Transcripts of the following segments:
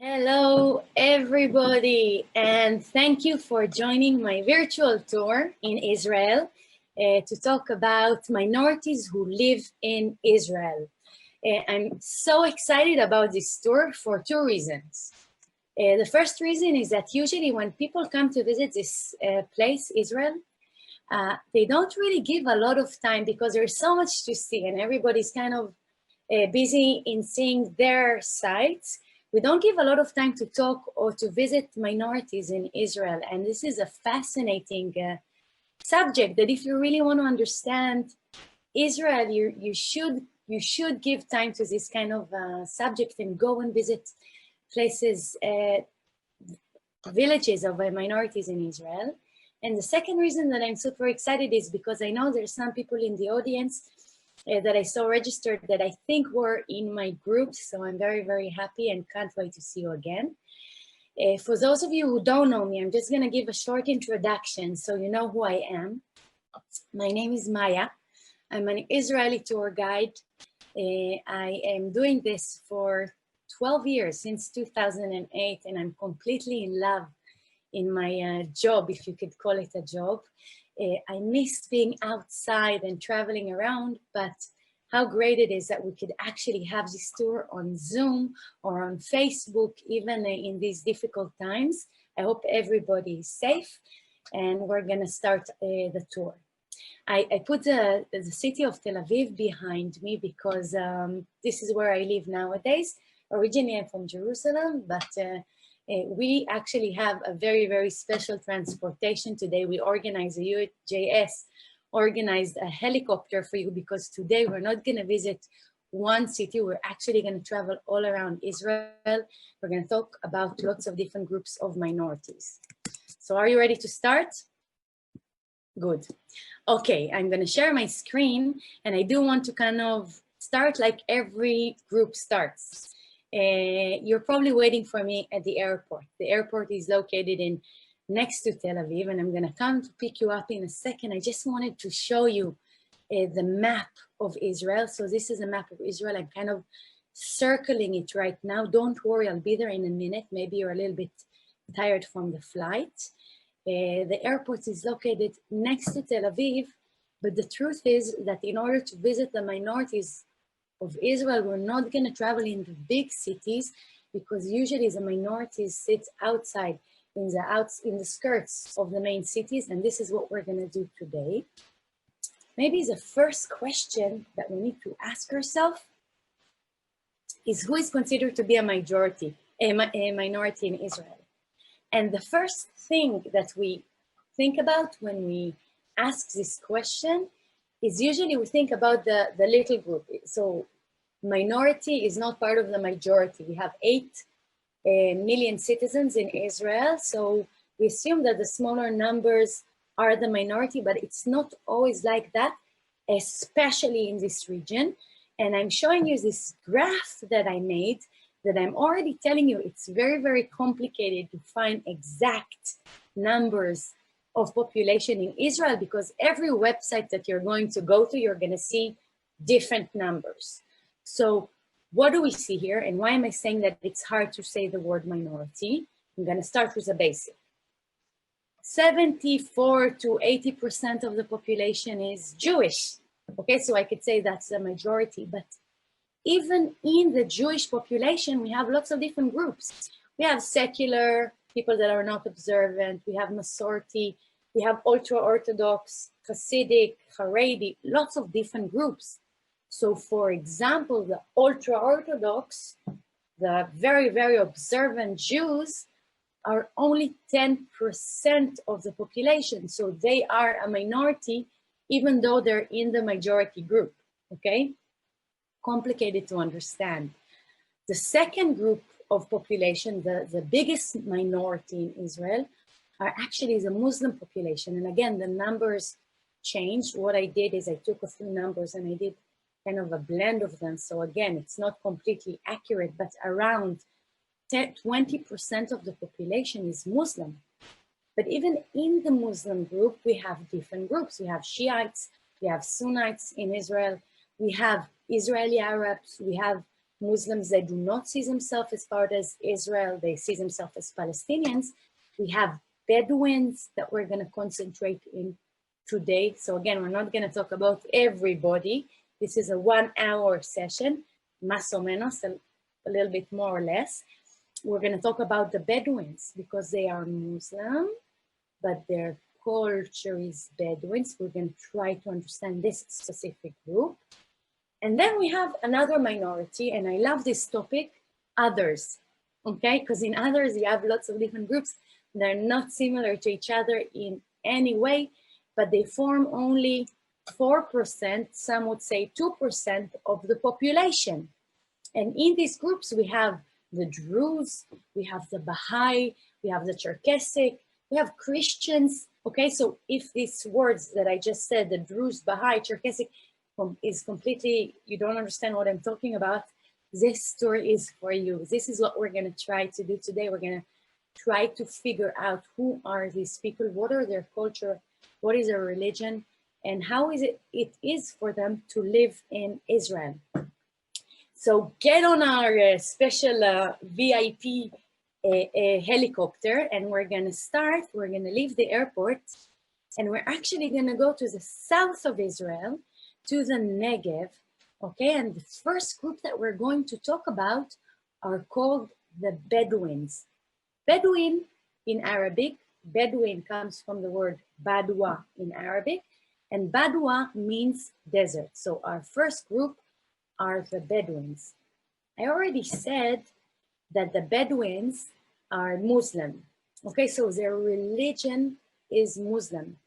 Hello, everybody, and thank you for joining my virtual tour in Israel to talk about minorities who live in Israel. I'm so excited about this tour for two reasons. The first reason is that usually when people come to visit this place, Israel, they don't really give a lot of time because there's so much to see and everybody's kind of busy in seeing their sites. We don't give a lot of time to talk or to visit minorities in Israel. And this is a fascinating subject that if you really want to understand Israel, you should give time to this kind of subject and go and visit places, villages of minorities in Israel. And the second reason that I'm super excited is because I know there's some people in the audience that I saw registered that I think were in my group. So I'm very, very happy and can't wait to see you again. For those of you who don't know me, I'm just gonna give a short introduction so you know who I am. My name is Maya. I'm an Israeli tour guide. I am doing this for 12 years, since 2008, and I'm completely in love in my job, if you could call it a job. I miss being outside and traveling around, but how great it is that we could actually have this tour on Zoom or on Facebook, even in these difficult times. I hope everybody is safe, and we're gonna start the tour. I put the city of Tel Aviv behind me because this is where I live nowadays. Originally, I'm from Jerusalem, but we actually have a very, very special transportation today. We organized, the UJS organized a helicopter for you because today we're not gonna visit one city, we're actually gonna travel all around Israel. We're gonna talk about lots of different groups of minorities. So are you ready to start? Good. Okay, I'm gonna share my screen and I do want to kind of start like every group starts. You're probably waiting for me at the airport. The airport is located next to Tel Aviv, and I'm gonna come to pick you up in a second. I just wanted to show you the map of Israel. So this is a map of Israel. I'm kind of circling it right now. Don't worry, I'll be there in a minute. Maybe you're a little bit tired from the flight. The airport is located next to Tel Aviv, but the truth is that in order to visit the minorities of Israel, we're not going to travel in the big cities because usually the minorities sit outside in the skirts of the main cities, and this is what we're going to do today. Maybe the first question that we need to ask ourselves is who is considered to be a minority in Israel? And the first thing that we think about when we ask this question is usually we think about the little group. So minority is not part of the majority. We have 8 million citizens in Israel. So we assume that the smaller numbers are the minority, but it's not always like that, especially in this region. And I'm showing you this graph that I made that I'm already telling you it's very, very complicated to find exact numbers of population in Israel because every website that you're going to go to, you're gonna see different numbers. So what do we see here? And why am I saying that it's hard to say the word minority? I'm gonna start with the basic. 74 to 80% of the population is Jewish. Okay, so I could say that's the majority, but even in the Jewish population, we have lots of different groups. We have secular, people that are not observant, we have Masorti, we have ultra-Orthodox, Hasidic, Haredi, lots of different groups. So for example, the ultra-Orthodox, the very, very observant Jews are only 10% of the population. So they are a minority, even though they're in the majority group, okay? Complicated to understand. The second group of population, the biggest minority in Israel, are actually the Muslim population. And again, the numbers changed. What I did is I took a few numbers and I did kind of a blend of them. So again, it's not completely accurate, but around 20% of the population is Muslim. But even in the Muslim group, we have different groups. We have Shiites, we have Sunnites in Israel, we have Israeli Arabs, we have Muslims, they do not see themselves as part of Israel. They see themselves as Palestinians. We have Bedouins that we're going to concentrate in today. So again, we're not going to talk about everybody. This is a 1 hour session, más o menos, a little bit more or less. We're going to talk about the Bedouins because they are Muslim, but their culture is Bedouins. We're going to try to understand this specific group. And then we have another minority, and I love this topic, others, okay? Because in others, you have lots of different groups. They're not similar to each other in any way, but they form only 4%, some would say 2% of the population. And in these groups, we have the Druze, we have the Baha'i, we have the Cherkessic, we have Christians, okay? So if these words that I just said, the Druze, Baha'i, Cherkessic, is completely, you don't understand what I'm talking about, this story is for you. This is what we're going to try to do today. We're going to try to figure out who are these people, what are their culture, what is their religion, and how is it is for them to live in Israel. So get on our special VIP helicopter, and we're going to start. We're going to leave the airport, and we're actually going to go to the south of Israel, to the Negev, okay? And the first group that we're going to talk about are called the Bedouins. Bedouin in Arabic, Bedouin comes from the word Badwa in Arabic, and Badwa means desert. So our first group are the Bedouins. I already said that the Bedouins are Muslim, okay? So their religion is Muslim,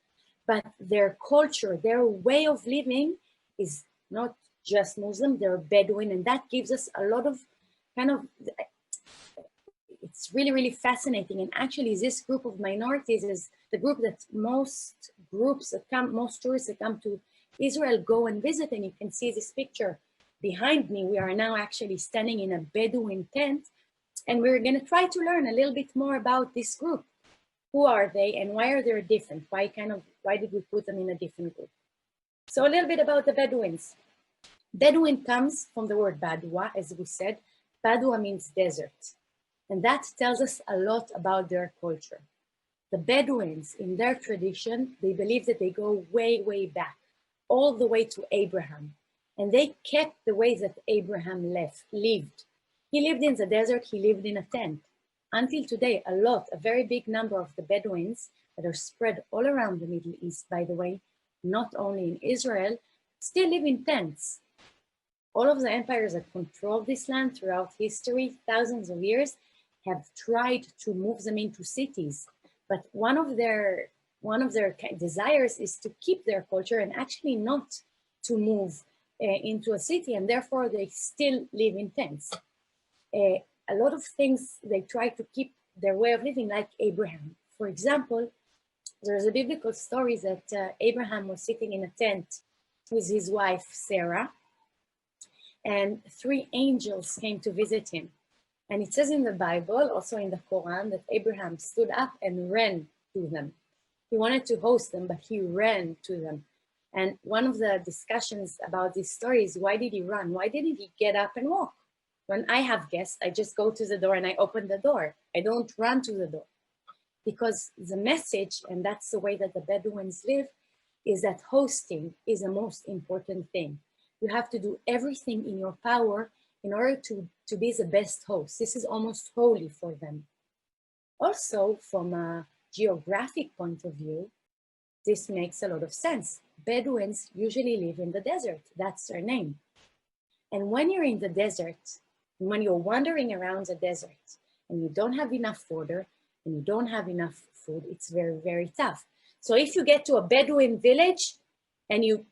but their culture, their way of living is not just Muslim, they're Bedouin, and that gives us a lot of kind of, it's really, really fascinating. And actually this group of minorities is the group that most tourists that come to Israel go and visit, and you can see this picture behind me. We are now actually standing in a Bedouin tent, and we're gonna try to learn a little bit more about this group. Who are they and why are they different? Why did we put them in a different group? So a little bit about the Bedouins. Bedouin comes from the word Badwa, as we said. Badwa means desert. And that tells us a lot about their culture. The Bedouins, in their tradition, they believe that they go way, way back, all the way to Abraham. And they kept the ways that Abraham lived. He lived in the desert, he lived in a tent. Until today, a very big number of the Bedouins that are spread all around the Middle East, by the way, not only in Israel, still live in tents. All of the empires that controlled this land throughout history, thousands of years, have tried to move them into cities. But one of their desires is to keep their culture and actually not to move into a city, and therefore they still live in tents. A lot of things they try to keep their way of living, like Abraham. For example, there's a biblical story that Abraham was sitting in a tent with his wife, Sarah, and 3 angels came to visit him. And it says in the Bible, also in the Quran, that Abraham stood up and ran to them. He wanted to host them, but he ran to them. And one of the discussions about this story is, why did he run? Why didn't he get up and walk? When I have guests, I just go to the door and I open the door. I don't run to the door. Because the message, and that's the way that the Bedouins live, is that hosting is the most important thing. You have to do everything in your power in order to be the best host. This is almost holy for them. Also, from a geographic point of view, this makes a lot of sense. Bedouins usually live in the desert. That's their name. And when you're in the desert, when you're wandering around the desert and you don't have enough water and you don't have enough food, it's very, very tough. So if you get to a Bedouin village and you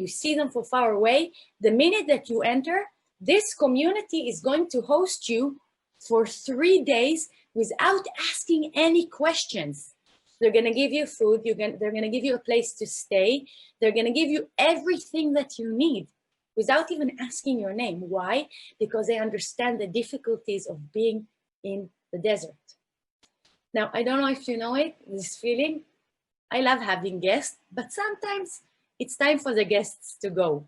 see them from far away, the minute that you enter, this community is going to host you for 3 days without asking any questions. They're going to give you food. They're going to give you a place to stay. They're going to give you everything that you need without even asking your name. Why? Because they understand the difficulties of being in the desert. Now, I don't know if you know it, this feeling. I love having guests, but sometimes it's time for the guests to go.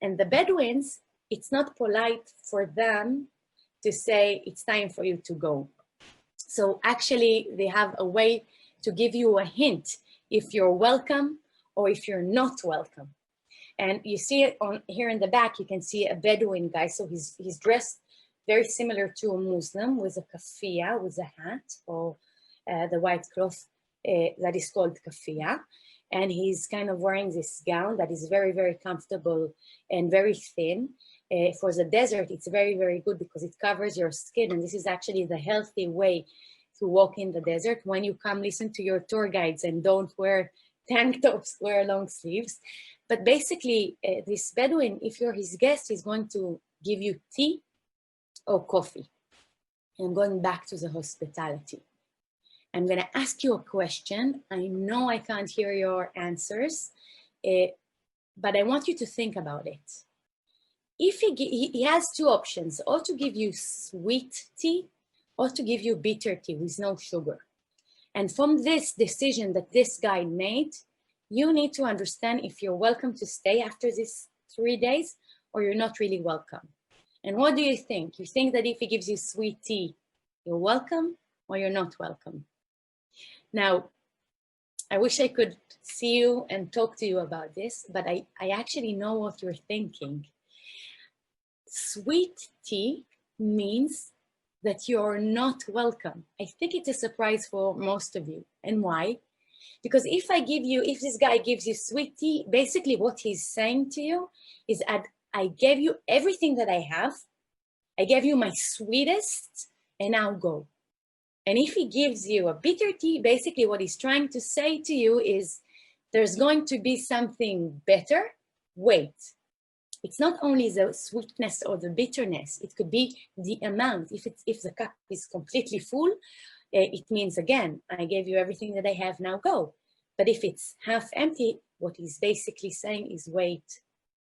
And the Bedouins, it's not polite for them to say it's time for you to go. So actually they have a way to give you a hint if you're welcome or if you're not welcome. And you see it on here in the back, you can see a Bedouin guy. So he's dressed very similar to a Muslim with a kafia, with a hat, or the white cloth that is called kafia. And he's kind of wearing this gown that is very, very comfortable and very thin. For the desert, it's very, very good because it covers your skin. And this is actually the healthy way to walk in the desert. When you come, listen to your tour guides and don't wear tank tops, wear long sleeves. But basically, this Bedouin, if you're his guest, he's going to give you tea or coffee. And going back to the hospitality. I'm going to ask you a question. I know I can't hear your answers, but I want you to think about it. If he has two options, or to give you sweet tea, or to give you bitter tea with no sugar. And from this decision that this guy made, you need to understand if you're welcome to stay after these 3 days, or you're not really welcome. And what do you think? You think that if he gives you sweet tea, you're welcome, or you're not welcome? Now, I wish I could see you and talk to you about this, but I actually know what you're thinking. Sweet tea means that you're not welcome. I think it's a surprise for most of you. And why? Because if this guy gives you sweet tea, basically what he's saying to you is that I gave you everything that I have. I gave you my sweetest, and now go. And if he gives you a bitter tea, basically what he's trying to say to you is there's going to be something better. Wait. It's not only the sweetness or the bitterness, it could be the amount. If the cup is completely full, it means, again, I gave you everything that I have, now go. But if it's half empty, what he's basically saying is wait,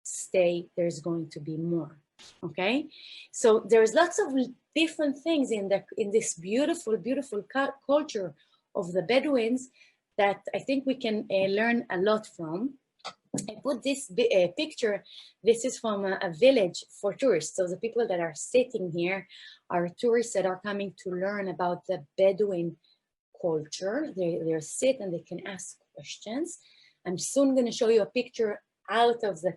stay, there's going to be more. Okay, so there's lots of different things in this beautiful, beautiful culture of the Bedouins that I think we can learn a lot from. I put this picture. This is from a village for tourists. So the people that are sitting here are tourists that are coming to learn about the Bedouin culture. They're sit and they can ask questions. I'm soon going to show you a picture out of the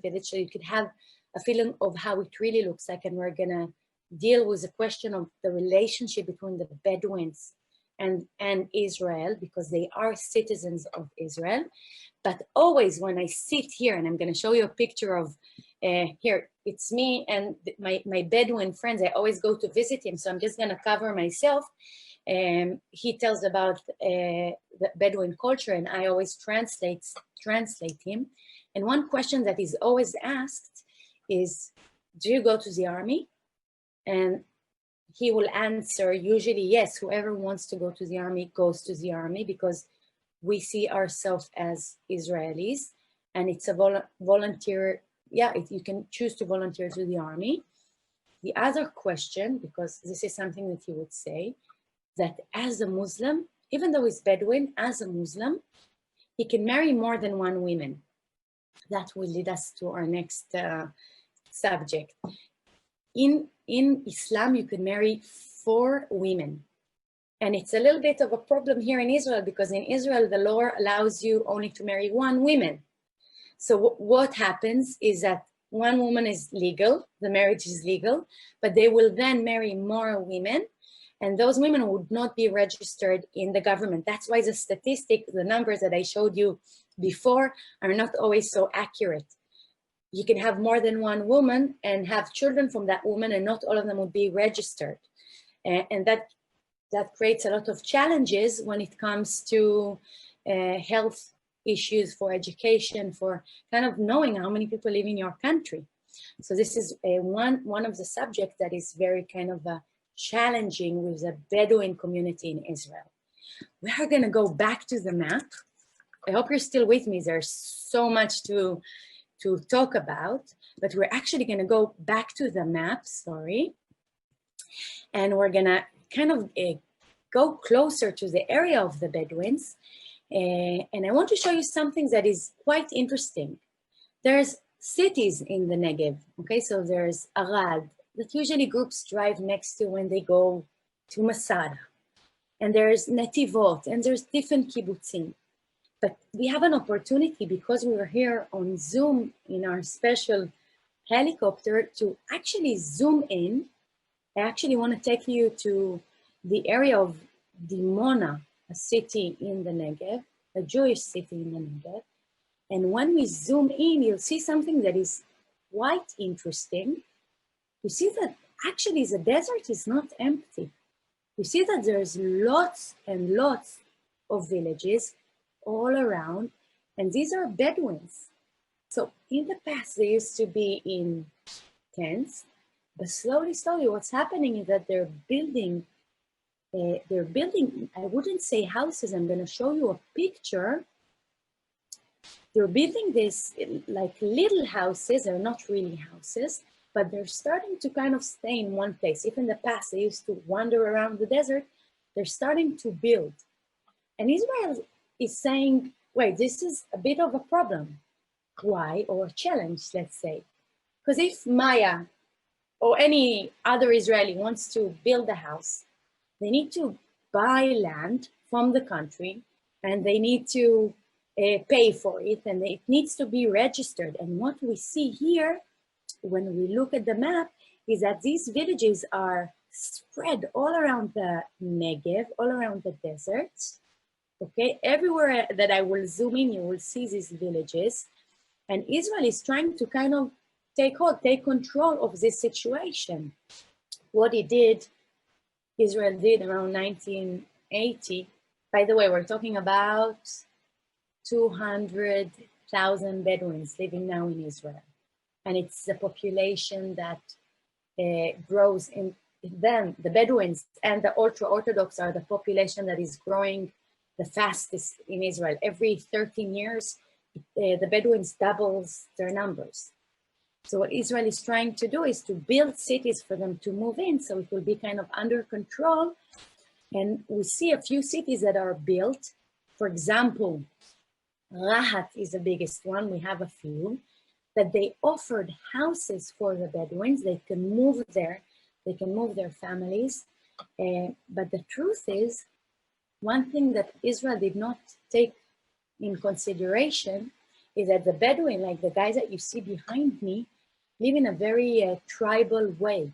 village so you could have a feeling of how it really looks like. And we're gonna deal with the question of the relationship between the Bedouins and Israel, because they are citizens of Israel. But always when I sit here, and I'm gonna show you a picture of, here, it's me and my Bedouin friends, I always go to visit him. So I'm just gonna cover myself. He tells about the Bedouin culture and I always translate him. And one question that is always asked is, do you go to the army? And he will answer usually yes. Whoever wants to go to the army goes to the army, because we see ourselves as Israelis, and it's a volunteer. Yeah, you can choose to volunteer to the army. The other question, because this is something that he would say, that as a Muslim, even though he's Bedouin, as a Muslim, he can marry more than one woman. That will lead us to our next subject. In Islam, you can marry 4 women. And it's a little bit of a problem here in Israel, because in Israel, the law allows you only to marry 1 woman. So what happens is that 1 woman is legal, the marriage is legal, but they will then marry more women, and those women would not be registered in the government. That's why the statistic, the numbers that I showed you before, are not always so accurate. You can have more than 1 woman and have children from that woman, and not all of them would be registered. And that creates a lot of challenges when it comes to health issues, for education, for kind of knowing how many people live in your country. So this is one of the subjects that is very kind of challenging with the Bedouin community in Israel. We are going to go back to the map. I hope you're still with me. There's so much to talk about, but we're actually going to go back to the map, sorry. And we're going to kind of go closer to the area of the Bedouins. And I want to show you something that is quite interesting. There's cities in the Negev. Okay, so there's Arad that usually groups drive next to when they go to Masada. And there's Netivot, and there's different kibbutzim. But we have an opportunity because we were here on Zoom in our special helicopter to actually zoom in. I actually want to take you to the area of Dimona, a city in the Negev, a Jewish city in the Negev. And when we zoom in, you'll see something that is quite interesting. You see that actually the desert is not empty. You see that there's lots and lots of villages all around, and these are Bedouins. So in the past, they used to be in tents, but slowly, what's happening is that they're building, I wouldn't say houses, I'm gonna show you a picture. They're building this like little houses, they're not really houses, but they're starting to kind of stay in one place. If in the past they used to wander around the desert, they're starting to build. And Israel is saying, wait, this is a bit of a problem. Why? Or a challenge, let's say. Because if Maya or any other Israeli wants to build a house, they need to buy land from the country and they need to pay for it, and it needs to be registered. And what we see here, when we look at the map, is that these villages are spread all around the Negev, all around the desert. Okay, everywhere that I will zoom in, you will see these villages. And Israel is trying to kind of take control of this situation. What Israel did around 1980, by the way, we're talking about 200,000 Bedouins living now in Israel. And it's a population that grows in them. The Bedouins and the ultra-Orthodox are the population that is growing the fastest in Israel. Every 13 years, the Bedouins doubles their numbers. So what Israel is trying to do is to build cities for them to move in, so it will be kind of under control. And we see a few cities that are built. For example, Rahat is the biggest one. We have a few that they offered houses for the Bedouins. They can move there. They can move their families. But the truth is, one thing that Israel did not take in consideration is that the Bedouin, like the guys that you see behind me, live in a very tribal way.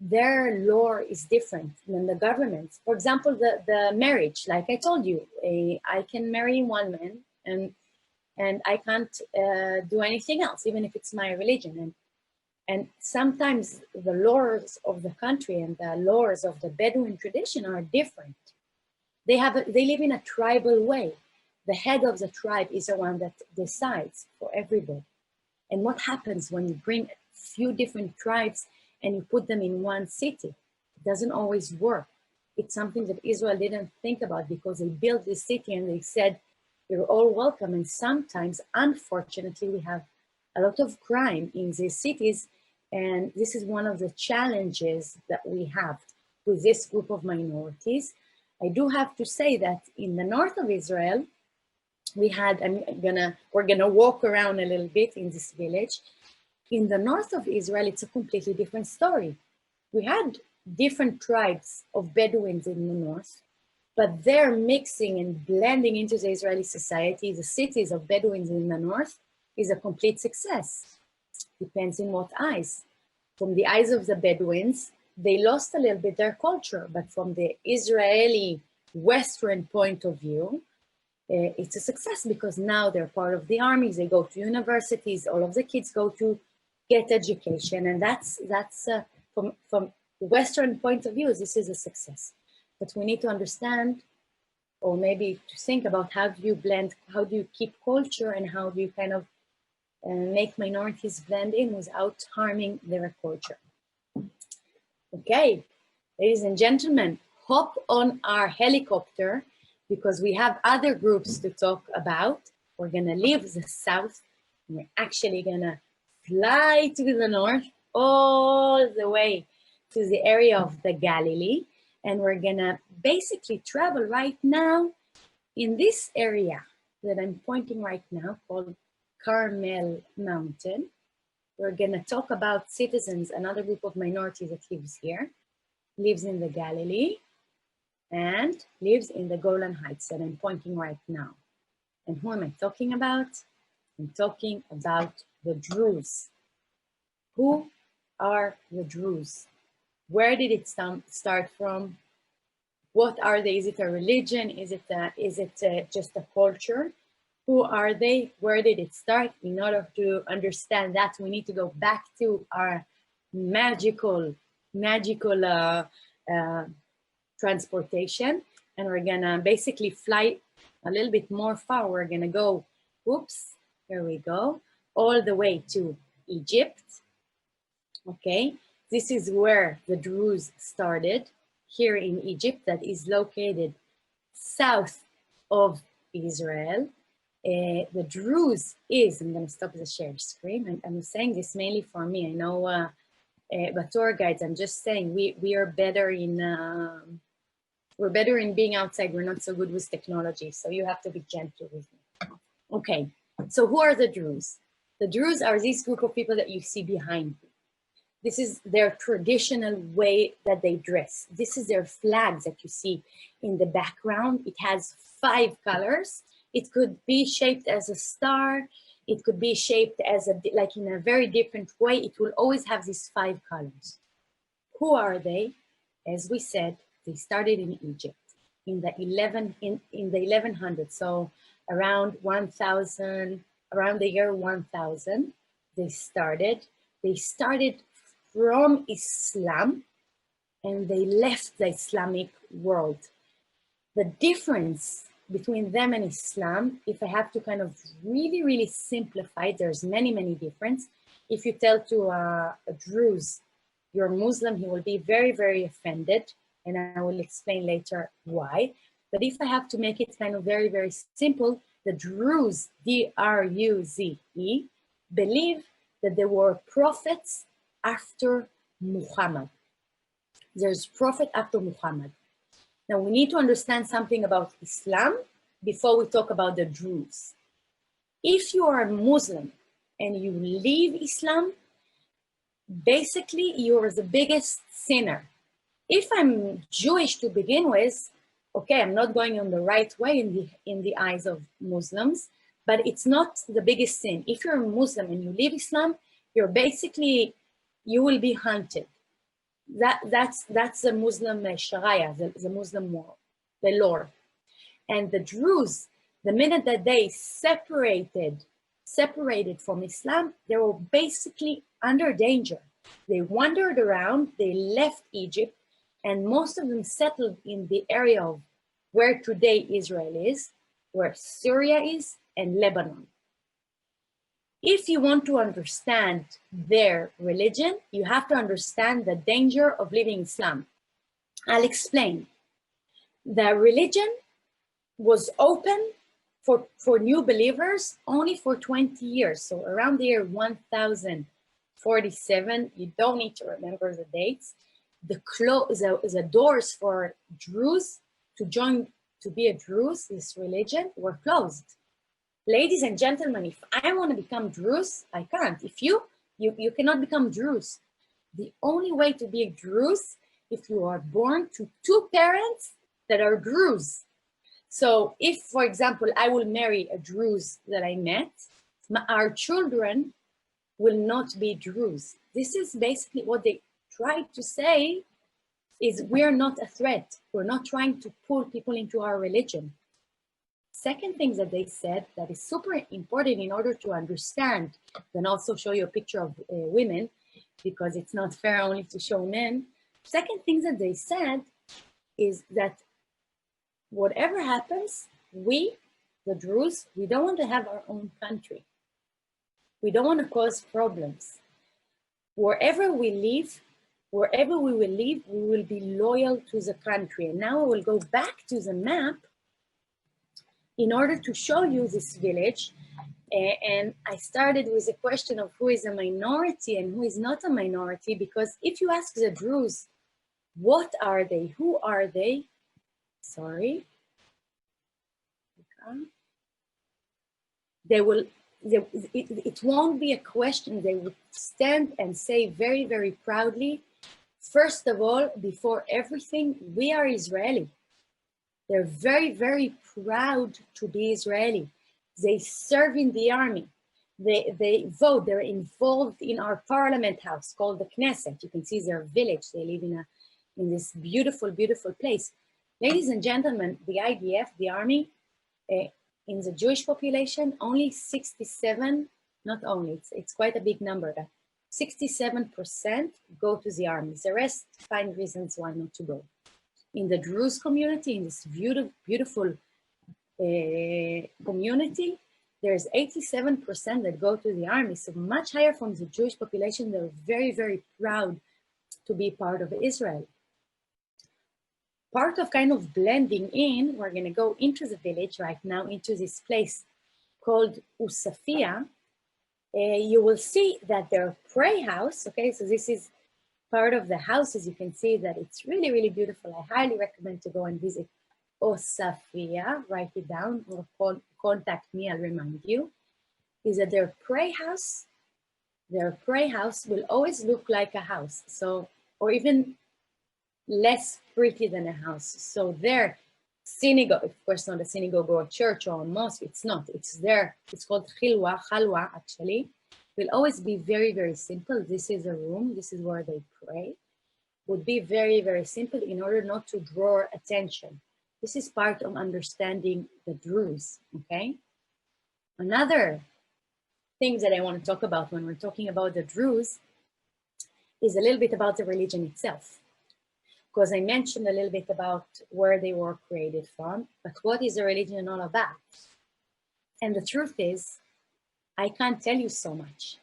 Their law is different than the government's. For example, the marriage, like I told you, I can marry one man and I can't do anything else, even if it's my religion. And sometimes the laws of the country and the laws of the Bedouin tradition are different. They live in a tribal way. The head of the tribe is the one that decides for everybody. And what happens when you bring a few different tribes and you put them in one city? It doesn't always work. It's something that Israel didn't think about because they built this city and they said, you're all welcome. And sometimes, unfortunately, we have a lot of crime in these cities. And this is one of the challenges that we have with this group of minorities. I do have to say that in the north of Israel, we're gonna walk around a little bit in this village. In the north of Israel, it's a completely different story. We had different tribes of Bedouins in the north, but they're mixing and blending into the Israeli society. The cities of Bedouins in the north is a complete success. Depends in what eyes. From the eyes of the Bedouins, they lost a little bit their culture, but from the Israeli Western point of view, it's a success because now they're part of the armies, they go to universities, all of the kids go to get education, and that's from the Western point of view, this is a success. But we need to understand, or maybe to think about how do you blend, how do you keep culture, and how do you kind of make minorities blend in without harming their culture. Okay, ladies and gentlemen, hop on our helicopter because we have other groups to talk about. We're gonna leave the south, and we're actually gonna fly to the north, all the way to the area of the Galilee. And we're gonna basically travel right now in this area that I'm pointing right now called Carmel Mountain. We're gonna talk about citizens, another group of minorities that lives here, lives in the Galilee, and lives in the Golan Heights that I'm pointing right now. And who am I talking about? I'm talking about the Druze. Who are the Druze? Where did it start from? What are they? Is it a religion? Is it just a culture? Who are they? Where did it start? In order to understand that, we need to go back to our magical transportation, and we're gonna basically fly a little bit more far. We're gonna go, oops, here we go, all the way to Egypt. Okay, this is where the Druze started, here in Egypt, that is located south of Israel. The Druze is, I'm going to stop the share screen. I'm saying this mainly for me. I know, but tour guides, I'm just saying we are better in we're better in being outside. We're not so good with technology, so you have to be gentle with me. Okay, so who are the Druze? The Druze are this group of people that you see behind you. This is their traditional way that they dress. This is their flags that you see in the background. It has 5 colors. It could be shaped as a star. It could be shaped as like in a very different way. It will always have these 5 colors. Who are they? As we said, they started in Egypt in the 1100s. So around 1000, around the year 1000, they started. They started from Islam, and they left the Islamic world. The difference between them and Islam, if I have to kind of really simplify, there's many differences. If you tell to a Druze, you're Muslim, he will be very offended, and I will explain later why. But if I have to make it kind of very simple, the Druze, D-R-U-Z-E, believe that there were prophets after Muhammad. There's prophet after Muhammad. Now we need to understand something about Islam before we talk about the Druze. If you are a Muslim and you leave Islam, basically you're the biggest sinner. If I'm Jewish to begin with, okay, I'm not going on the right way in the eyes of Muslims, but it's not the biggest sin. If you're a Muslim and you leave Islam, you're basically, you will be hunted. That's the Muslim Sharia, the Muslim law, the law. And the Druze, the minute that they separated from Islam, they were basically under danger. They wandered around, they left Egypt, and most of them settled in the area of where today Israel is, where Syria is, and Lebanon. If you want to understand their religion, you have to understand the danger of leaving Islam. I'll explain. The religion was open for new believers only for 20 years. So around the year 1047, you don't need to remember the dates, the doors for Druze to be a Druze, this religion, were closed. Ladies and gentlemen, if I want to become Druze, I can't. If you cannot become Druze. The only way to be a Druze, if you are born to 2 parents that are Druze. So if, for example, I will marry a Druze that I met, our children will not be Druze. This is basically what they try to say, is we're not a threat. We're not trying to pull people into our religion. Second thing that they said that is super important in order to understand, then also show you a picture of women, because it's not fair only to show men. Second thing that they said is that whatever happens, we, the Druze, we don't want to have our own country. We don't want to cause problems. Wherever we live, wherever we will live, we will be loyal to the country. And now I will go back to the map in order to show you this village. And I started with a question of who is a minority and who is not a minority, because if you ask the Druze, what are they? Who are they? Sorry. They will, it won't be a question. They would stand and say very, very proudly, first of all, before everything, we are Israeli. They're very, very proud to be Israeli. They serve in the army. They vote. They're involved in our parliament house called the Knesset. You can see their village. They live in this beautiful, beautiful place. Ladies and gentlemen, the IDF, the army, in the Jewish population, only 67, not only, it's quite a big number, 67% go to the army. The rest find reasons why not to go. In the Druze community, in this beautiful, beautiful community, there's 87% that go to the army, so much higher from the Jewish population. They're very, very proud to be part of Israel. Part of kind of blending in, we're gonna go into the village right now, into this place called Usafia. You will see that their prayer house, okay, so this is part of the houses. You can see that it's really, really beautiful. I highly recommend to go and visit Usafia, write it down, or contact me, I'll remind you, is that their prayer house will always look like a house, so, or even less pretty than a house. So their synagogue, of course not a synagogue or a church or a mosque, it's not, it's there, it's called Chalwa actually, will always be very, very simple. This is a room, this is where they pray. Would be very, very simple in order not to draw attention. This is part of understanding the Druze, okay? Another thing that I want to talk about when we're talking about the Druze is a little bit about the religion itself. Because I mentioned a little bit about where they were created from, but what is the religion all about? And the truth is, I can't tell you so much,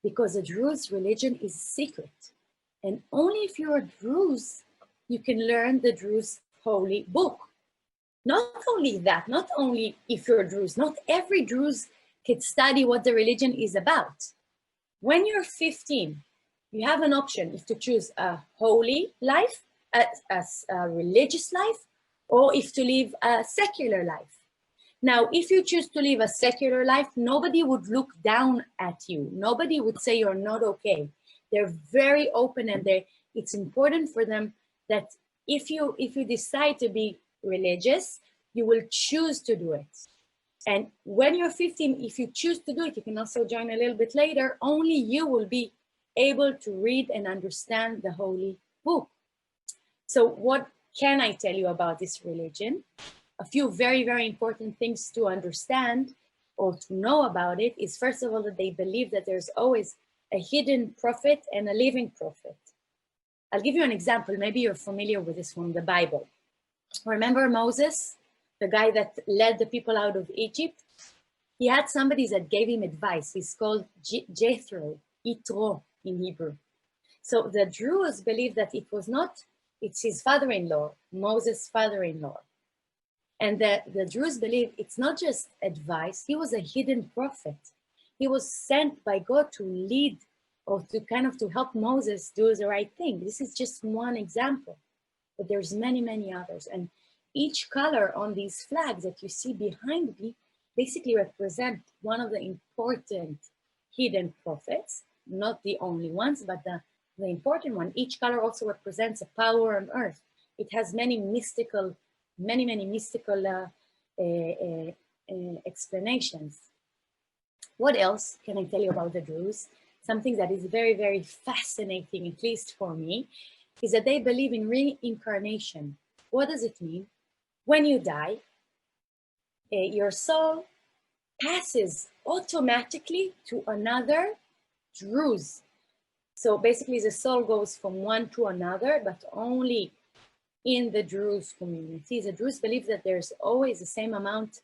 because the Druze religion is secret. And only if you're a Druze, you can learn the Druze holy book. Not only that, not only if you're a Druze, not every Druze can study what the religion is about. When you're 15, you have an option if to choose a holy life, as a religious life, or if to live a secular life. Now, if you choose to live a secular life, nobody would look down at you. Nobody would say you're not okay. They're very open, and it's important for them that if you decide to be religious, you will choose to do it. And when you're 15, if you choose to do it, you can also join a little bit later, only you will be able to read and understand the holy book. So what can I tell you about this religion? A few very, very important things to understand or to know about it is, first of all, that they believe that there's always a hidden prophet and a living prophet. I'll give you an example. Maybe you're familiar with this from the Bible. Remember Moses, the guy that led the people out of Egypt? He had somebody that gave him advice. He's called Jethro, Yitro in Hebrew. So the Druze believe that it's his father-in-law, Moses' father-in-law. And the Druze believe it's not just advice, he was a hidden prophet. He was sent by God to lead or to help Moses do the right thing. This is just one example, but there's many, many others. And each color on these flags that you see behind me basically represent one of the important hidden prophets, not the only ones, but the important one. Each color also represents a power on earth. It has many mystical explanations. What else can I tell you about the Druze? Something that is very, very fascinating, at least for me, is that they believe in reincarnation. What does it mean? When you die, your soul passes automatically to another Druze. So basically the soul goes from one to another, but only in the Druze community. The Druze believe that there's always the same amount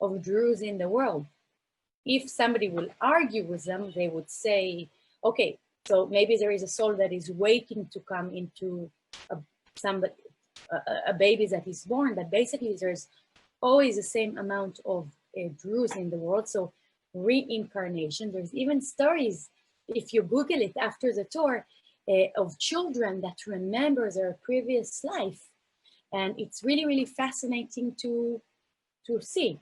of Druze in the world. If somebody will argue with them, they would say, okay, so maybe there is a soul that is waiting to come into a baby that is born, but basically there's always the same amount of Druze in the world. So reincarnation, there's even stories, if you Google it after the tour, of children that remember their previous life. And it's really, really fascinating to see.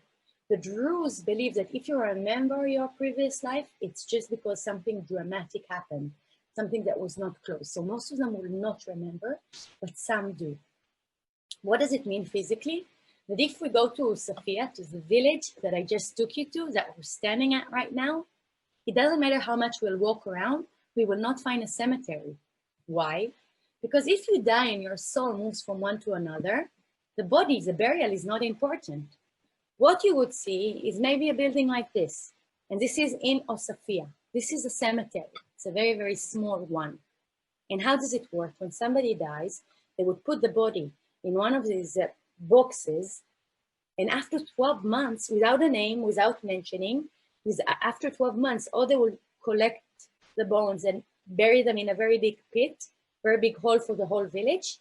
The Druze believe that if you remember your previous life, it's just because something dramatic happened, something that was not close. So most of them will not remember, but some do. What does it mean physically? That if we go to Sofia, to the village that I just took you to, that we're standing at right now, it doesn't matter how much we'll walk around, we will not find a cemetery. Why? Because if you die and your soul moves from one to another, the body, the burial is not important. What you would see is maybe a building like this. And this is in Osofia. This is a cemetery. It's a very, very small one. And how does it work? When somebody dies, they would put the body in one of these boxes. And after 12 months, without a name, without mentioning, after 12 months, or they will collect the bones and bury them in a very big pit, very big hole for the whole village.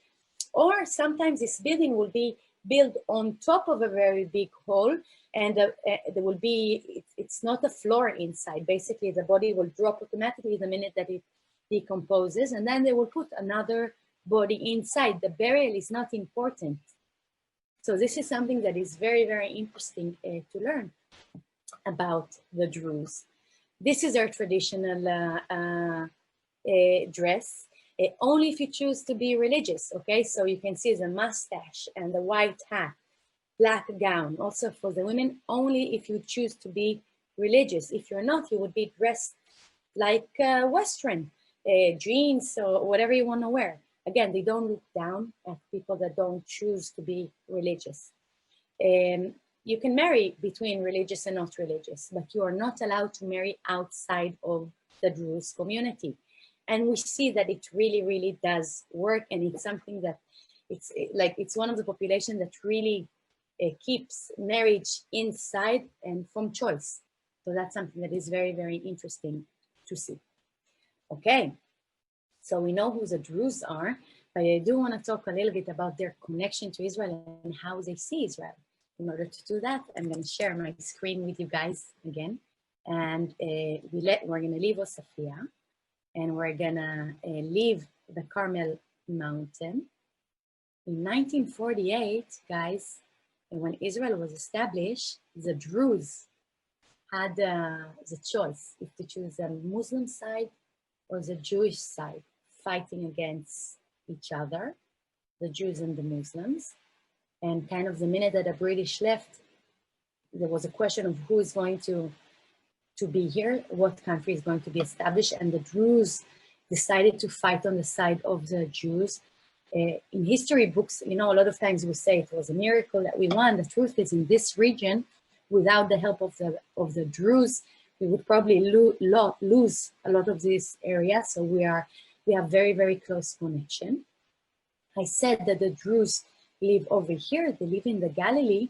Or sometimes this building will be built on top of a very big hole, and there will be, it's not a floor inside. Basically, the body will drop automatically the minute that it decomposes, and then they will put another body inside. The burial is not important. So this is something that is very, very interesting to learn about the Druze. This is our traditional dress. Only if you choose to be religious, okay? So you can see the mustache and the white hat, black gown. Also for the women, only if you choose to be religious. If you're not, you would be dressed like Western, jeans or whatever you want to wear. Again, they don't look down at people that don't choose to be religious. You can marry between religious and not religious, but you are not allowed to marry outside of the Druze community. And we see that it really, really does work. And it's something that it's one of the population that really keeps marriage inside and from choice. So that's something that is very, very interesting to see. Okay, so we know who the Druze are, but I do want to talk a little bit about their connection to Israel and how they see Israel. In order to do that, I'm going to share my screen with you guys again. And we're going to leave Osofia. And we're gonna leave the Carmel Mountain. In 1948, guys, when Israel was established, the Druze had the choice if to choose the Muslim side or the Jewish side, fighting against each other, the Jews and the Muslims. And kind of the minute that the British left, there was a question of who is going to be here, what country is going to be established, and the Druze decided to fight on the side of the Jews. In history books, you know, a lot of times we say it was a miracle that we won. The truth is, in this region, without the help of the Druze, we would probably lose a lot of this area. So we have very, very close connection. I said that the Druze live over here, they live in the Galilee,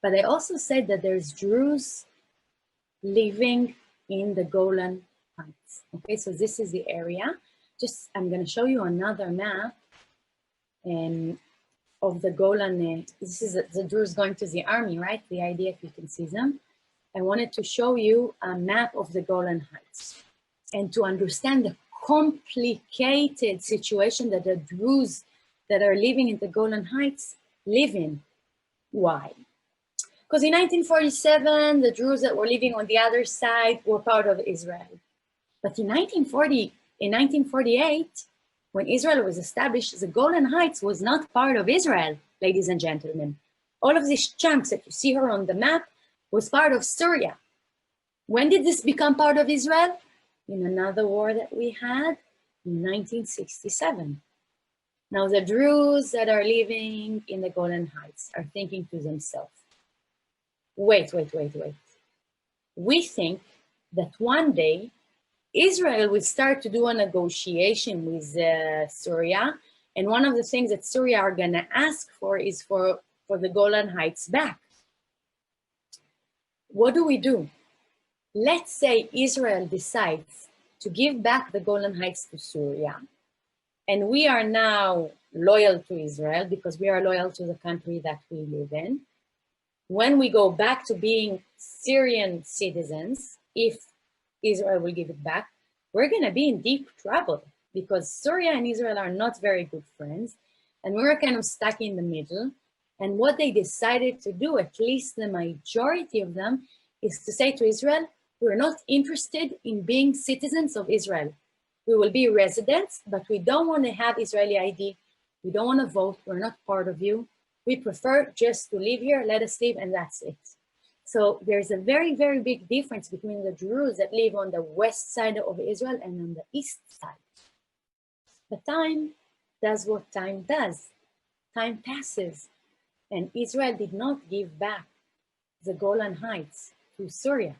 but I also said that there's Druze living in the Golan Heights. Okay, so this is the area. I'm going to show you another map of the Golan. This is the Druze going to the army, right? The idea, if you can see them. I wanted to show you a map of the Golan Heights and to understand the complicated situation that the Druze that are living in the Golan Heights live in. Why? Because in 1947, the Druze that were living on the other side were part of Israel. But in 1948, when Israel was established, the Golan Heights was not part of Israel, ladies and gentlemen. All of these chunks that you see here on the map was part of Syria. When did this become part of Israel? In another war that we had in 1967. Now the Druze that are living in the Golan Heights are thinking to themselves, wait. We think that one day Israel will start to do a negotiation with Syria. And one of the things that Syria are gonna ask for is for the Golan Heights back. What do? Let's say Israel decides to give back the Golan Heights to Syria. And we are now loyal to Israel because we are loyal to the country that we live in. When we go back to being Syrian citizens, if Israel will give it back, we're going to be in deep trouble because Syria and Israel are not very good friends. And we're kind of stuck in the middle. And what they decided to do, at least the majority of them, is to say to Israel, we're not interested in being citizens of Israel. We will be residents, but we don't want to have Israeli ID. We don't want to vote. We're not part of you. We prefer just to live here, let us live, and that's it. So there's a very, very big difference between the Druze that live on the west side of Israel and on the east side. But time does what time does. Time passes, and Israel did not give back the Golan Heights to Syria.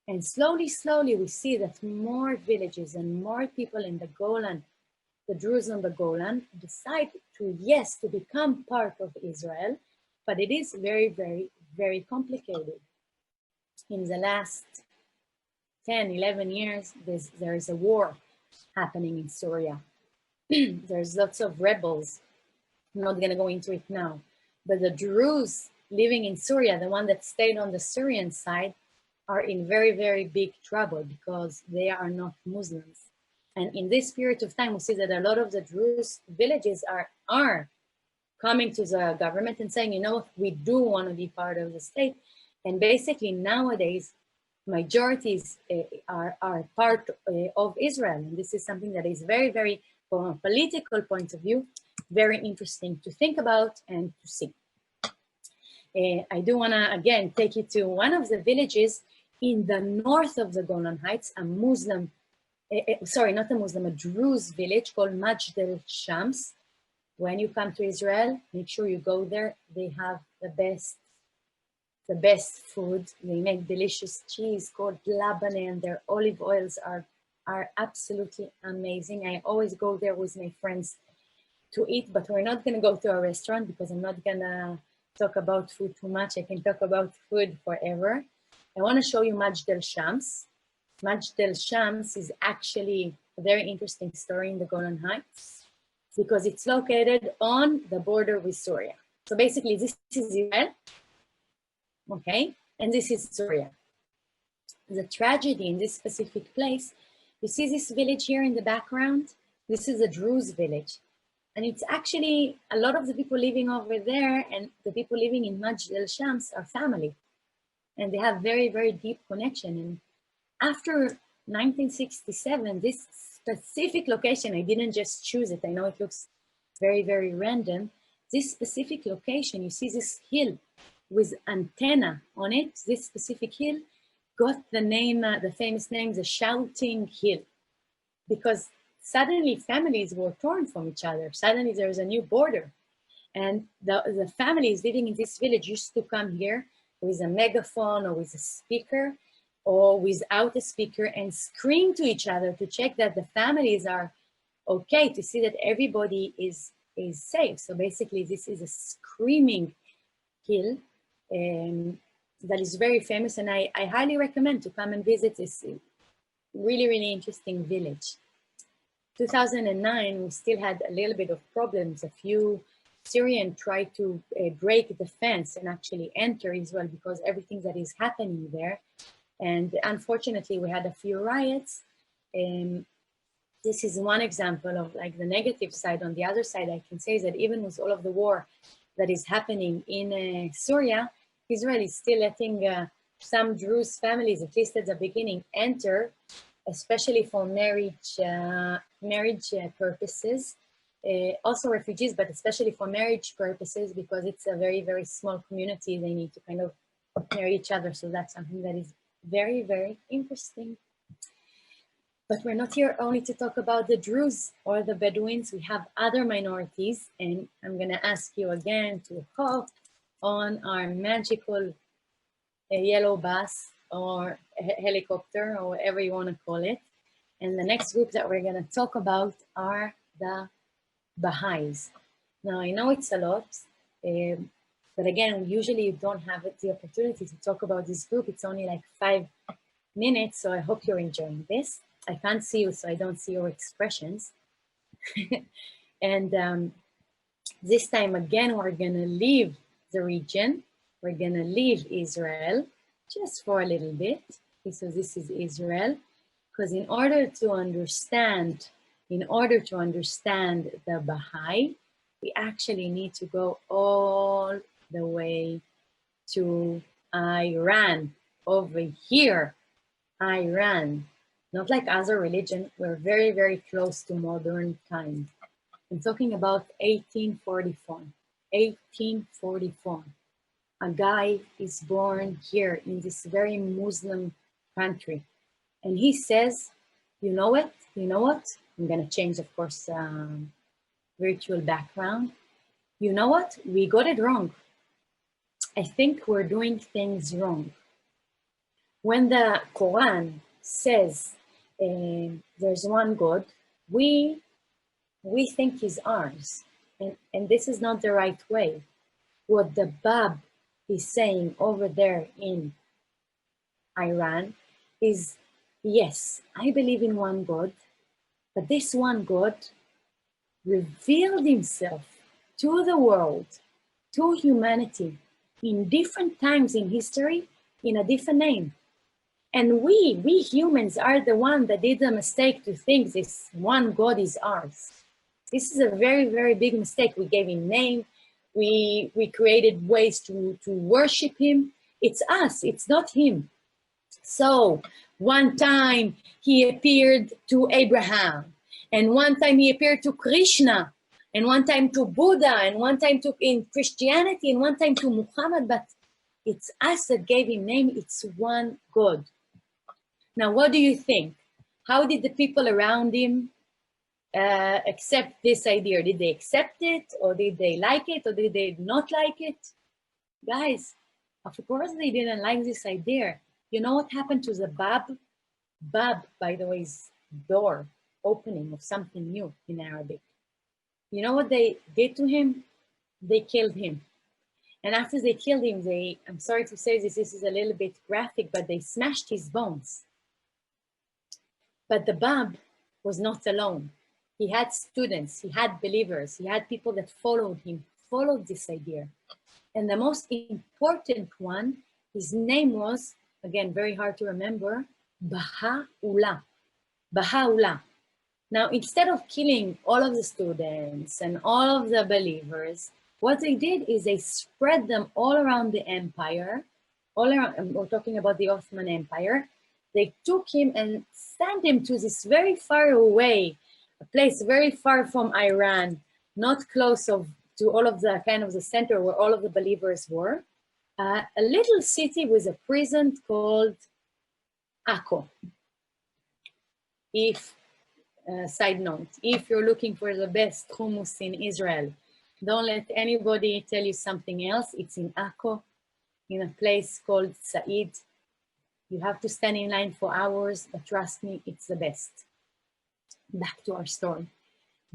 And slowly, slowly, we see that more villages and more people in the Golan, the Druze on the Golan, decide to, yes, to become part of Israel, but it is very, very, very complicated. In the last 10, 11 years, there is a war happening in Syria. There's lots of rebels. I'm not going to go into it now. But the Druze living in Syria, the one that stayed on the Syrian side, are in very, very big trouble because they are not Muslims. And in this period of time, we see that a lot of the Druze villages are coming to the government and saying, you know, we do want to be part of the state. And basically nowadays, majorities are part of Israel. And this is something that is very, very, from a political point of view, very interesting to think about and to see. I do want to, again, take you to one of the villages in the north of the Golan Heights, a Muslim, sorry, not a Muslim, a Druze village called Majd el-Shams. When you come to Israel, make sure you go there. They have the best food. They make delicious cheese called labane, and their olive oils are absolutely amazing. I always go there with my friends to eat, but we're not gonna go to a restaurant because I'm not gonna talk about food too much. I can talk about food forever. I wanna show you Majd el-Shams. Majd el-Shams is actually a very interesting story in the Golan Heights because it's located on the border with Syria. So basically this is Israel, okay? And this is Syria. The tragedy in this specific place, you see this village here in the background? This is a Druze village. And it's actually, a lot of the people living over there and the people living in Majd el-Shams are family. And they have very, very deep connection. And after 1967, this specific location, I didn't just choose it. I know it looks very, very random. This specific location, you see this hill with antenna on it. This specific hill got the name, the famous name, the Shouting Hill, because suddenly families were torn from each other. Suddenly there was a new border. And the families living in this village used to come here with a megaphone or with a speaker or without a speaker and scream to each other to check that the families are okay, to see that everybody is safe. So basically this is a screaming hill that is very famous, and I highly recommend to come and visit this really, really interesting village. 2009, we still had a little bit of problems. A few Syrians tried to break the fence and actually enter Israel because everything that is happening there. And unfortunately, we had a few riots. This is one example of like the negative side. On the other side, I can say that even with all of the war that is happening in Syria, Israel is still letting some Druze families, at least at the beginning, enter, especially for marriage purposes. Also refugees, but especially for marriage purposes, because it's a very, very small community. They need to kind of marry each other. So that's something that is very, very interesting. But we're not here only to talk about the Druze or the Bedouins. We have other minorities, and I'm gonna ask you again to hop on our magical yellow bus or helicopter or whatever you wanna call it. And the next group that we're gonna talk about are the Baha'is. Now, I know it's a lot, but again, usually you don't have the opportunity to talk about this group. It's only like 5 minutes, so I hope you're enjoying this. I can't see you, so I don't see your expressions. And this time again, we're gonna leave the region. We're gonna leave Israel just for a little bit. Okay, so this is Israel, because in order to understand the Baha'i, we actually need to go all the way to Iran, over here, Iran. Not like other religion, we're very, very close to modern time. I'm talking about 1844. 1844. A guy is born here in this very Muslim country. And he says, you know what? You know what? I'm going to change, of course, virtual background. You know what? We got it wrong. I think we're doing things wrong. When the Quran says there's one God, we think he's ours. And this is not the right way. What the Bab is saying over there in Iran is, yes, I believe in one God, but this one God revealed himself to the world, to humanity, in different times in history, in a different name. And we humans are the one that did the mistake to think this one God is ours. This is a very, very big mistake. We gave him name. We created ways to worship him. It's us, it's not him. So one time he appeared to Abraham, and one time he appeared to Krishna, and one time to Buddha, and one time to in Christianity, and one time to Muhammad, but it's us that gave him name. It's one God. Now, what do you think? How did the people around him accept this idea? Did they accept it, or did they like it, or did they not like it? Guys, of course they didn't like this idea. You know what happened to the Bab? Bab, by the way, is door, opening of something new in Arabic. You know what they did to him? They killed him. And after they killed him, I'm sorry to say this is a little bit graphic, but they smashed his bones. But the Bab was not alone. He had students, he had believers, he had people that followed him, followed this idea. And the most important one, his name was, again, very hard to remember, Baha'u'llah. Baha'u'llah. Now, instead of killing all of the students and all of the believers, what they did is they spread them all around the empire, all around, we're talking about the Ottoman Empire. They took him and sent him to this very far away, a place very far from Iran, not close to all of the kind of the center where all of the believers were, a little city with a prison called Akko. If, side note, if you're looking for the best hummus in Israel, don't let anybody tell you something else. It's in Akko, in a place called Said. You have to stand in line for hours, but trust me, it's the best. Back to our story.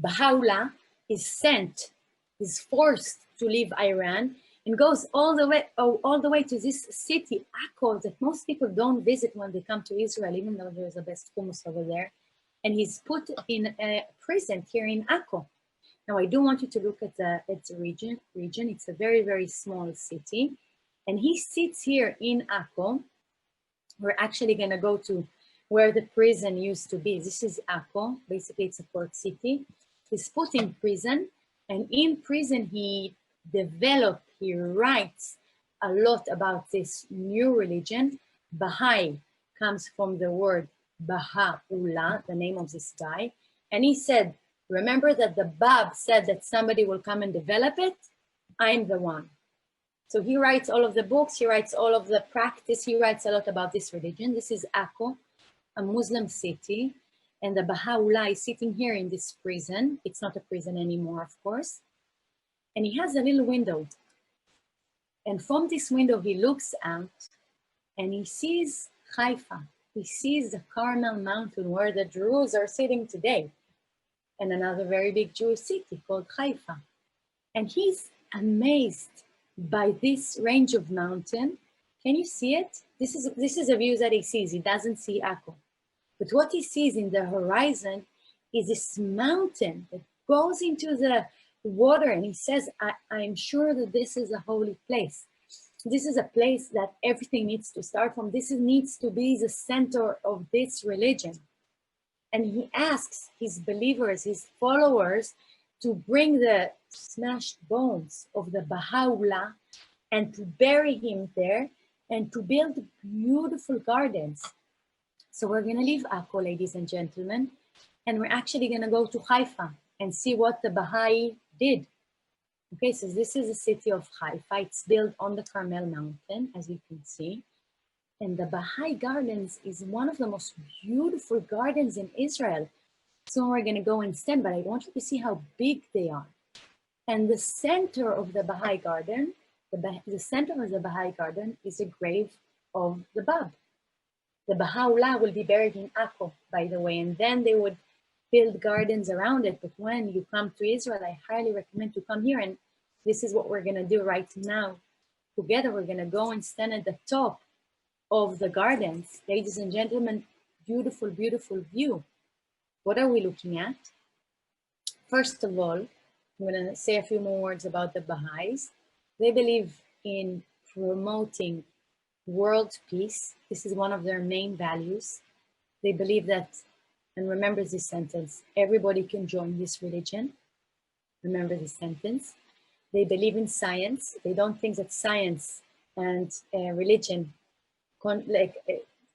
Baha'u'llah is forced to leave Iran and goes all the way to this city, Akko, that most people don't visit when they come to Israel, even though there's the best hummus over there. And he's put in a prison here in Akko. Now, I do want you to look at the region. It's a very, very small city. And he sits here in Akko. We're actually going to go to where the prison used to be. This is Akko. Basically, it's a port city. He's put in prison. And in prison, he writes a lot about this new religion. Baha'i comes from the word Baha'u'llah, the name of this guy. And he said, remember that the Bab said that somebody will come and develop it? I'm the one. So he writes all of the books, he writes all of the practice, he writes a lot about this religion. This is Akko, a Muslim city. And the Baha'u'llah is sitting here in this prison. It's not a prison anymore, of course. And he has a little window. And from this window, he looks out and he sees Haifa. He sees the Carmel Mountain where the Druze are sitting today. And another very big Jewish city called Haifa. And he's amazed by this range of mountain. Can you see it? This is a view that he sees. He doesn't see Akko. But what he sees in the horizon is this mountain that goes into the water. And he says, I'm sure that this is a holy place. This is a place that everything needs to start from. This needs to be the center of this religion. And he asks his believers, his followers, to bring the smashed bones of the Baha'u'llah and to bury him there and to build beautiful gardens. So we're going to leave Akko, ladies and gentlemen, and we're actually going to go to Haifa and see what the Baha'i did. Okay, so this is the city of Haifa. It's built on the Carmel Mountain, as you can see. And the Baha'i Gardens is one of the most beautiful gardens in Israel. So we're going to go and stand, but I want you to see how big they are. And the center of the Baha'i Garden, the center of the Baha'i Garden is a grave of the Bab. The Baha'u'llah will be buried in Akko, by the way, and then they would build gardens around it. But when you come to Israel, I highly recommend to come here. And this is what we're going to do right now. Together, we're going to go and stand at the top of the gardens. Ladies and gentlemen, beautiful, beautiful view. What are we looking at? First of all, I'm going to say a few more words about the Baha'is. They believe in promoting world peace. This is one of their main values. They believe that, and remember this sentence, everybody can join this religion. Remember this sentence. They believe in science. They don't think that science and religion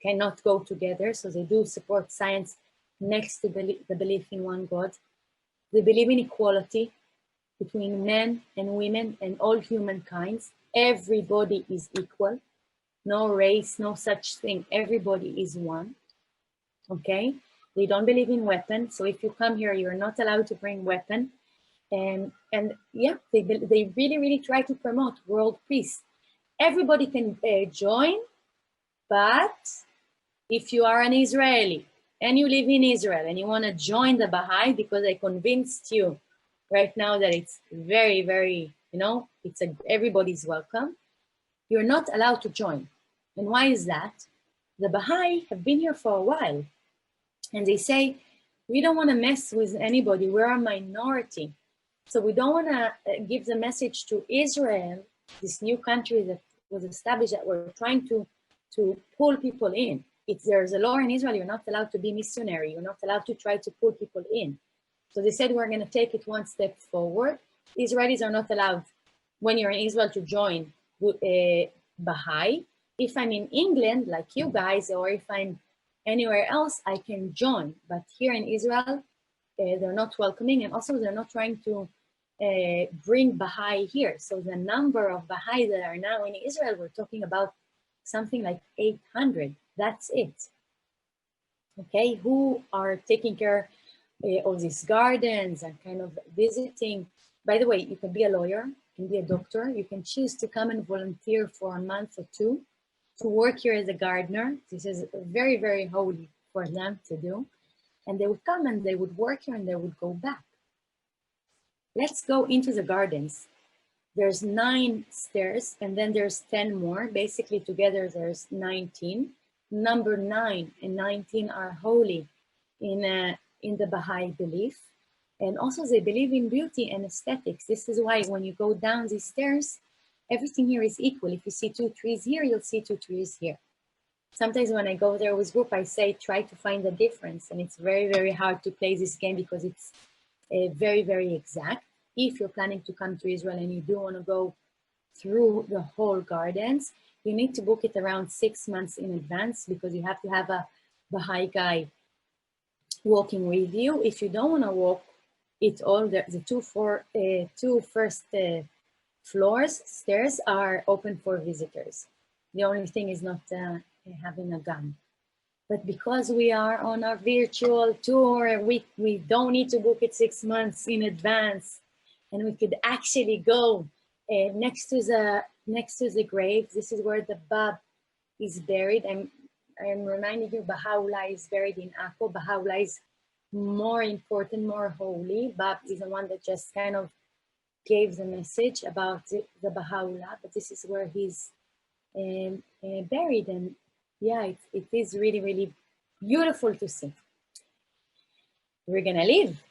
cannot go together. So they do support science next to the belief in one God. They believe in equality between men and women and all humankind. Everybody is equal. No race, no such thing. Everybody is one. Okay? They don't believe in weapons. So if you come here, you're not allowed to bring weapon. And yeah, they really, really try to promote world peace. Everybody can join, but if you are an Israeli and you live in Israel and you want to join the Baha'i because I convinced you right now that it's very, very, everybody's welcome, you're not allowed to join. And why is that? The Baha'i have been here for a while and they say, we don't want to mess with anybody. We're a minority. So we don't want to give the message to Israel, this new country that was established, that we're trying to pull people in. If there's a law in Israel, you're not allowed to be missionary. You're not allowed to try to pull people in. So they said, we're going to take it one step forward. Israelis are not allowed, when you're in Israel, to join Baha'i. If I'm in England, like you guys, or if I'm anywhere else, I can join. But here in Israel, they're not welcoming, and also they're not trying to bring Baha'i here. So the number of Baha'i that are now in Israel, we're talking about something like 800. That's it. Okay, who are taking care of these gardens and kind of visiting. By the way, you can be a lawyer, you can be a doctor, you can choose to come and volunteer for a month or two to work here as a gardener. This is very, very holy for them to do. And they would come and they would work here and they would go back. Let's go into the gardens. There's 9 stairs and then there's 10 more. Basically together there's 19. Number 9 and 19 are holy in the Baha'i belief. And also they believe in beauty and aesthetics. This is why when you go down these stairs, everything here is equal. If you see 2 trees here, you'll see 2 trees here. Sometimes when I go there with group, I say, try to find the difference. And it's very, very hard to play this game because it's very, very exact. If you're planning to come to Israel and you do want to go through the whole gardens, you need to book it around 6 months in advance because you have to have a Baha'i guy walking with you. If you don't want to walk it all, the 2 first floors, stairs are open for visitors. The only thing is not having a gun. But because we are on a virtual tour, we don't need to book it 6 months in advance. And we could actually go next to the grave. This is where the Bab is buried. I'm reminding you, Baha'u'llah is buried in Akko. Baha'u'llah is more important, more holy. Bab is the one that just kind of gave the message about the Baha'u'llah, but this is where he's buried. And yeah, it is really, really beautiful to see. We're gonna leave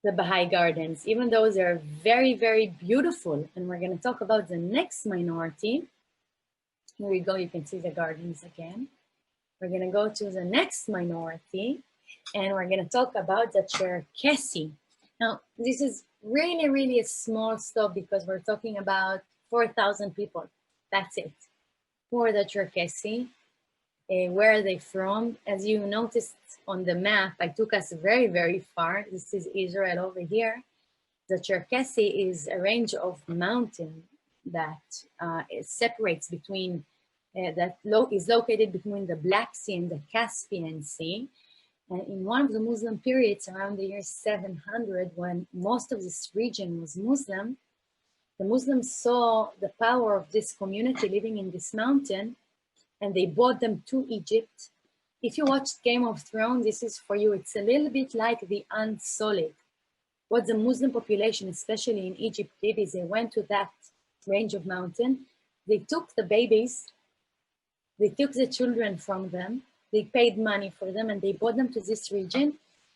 the Baha'i gardens, even though they're very, very beautiful. And we're gonna talk about the next minority. Here we go, you can see the gardens again. We're gonna go to the next minority and we're gonna talk about the Cherkessi. Now, this is really, really a small stop because we're talking about 4,000 people. That's it. Who are the Cherkessi? Where are they from? As you noticed on the map, I took us very, very far. This is Israel over here. The Cherkessi is a range of mountain that separates between, is located between the Black Sea and the Caspian Sea. And in one of the Muslim periods around the year 700, when most of this region was Muslim, the Muslims saw the power of this community living in this mountain, and they brought them to Egypt. If you watched Game of Thrones, this is for you. It's a little bit like the Unsullied. What the Muslim population, especially in Egypt, did is they went to that range of mountain. They took the babies, they took the children from them, they paid money for them, and they brought them to this region,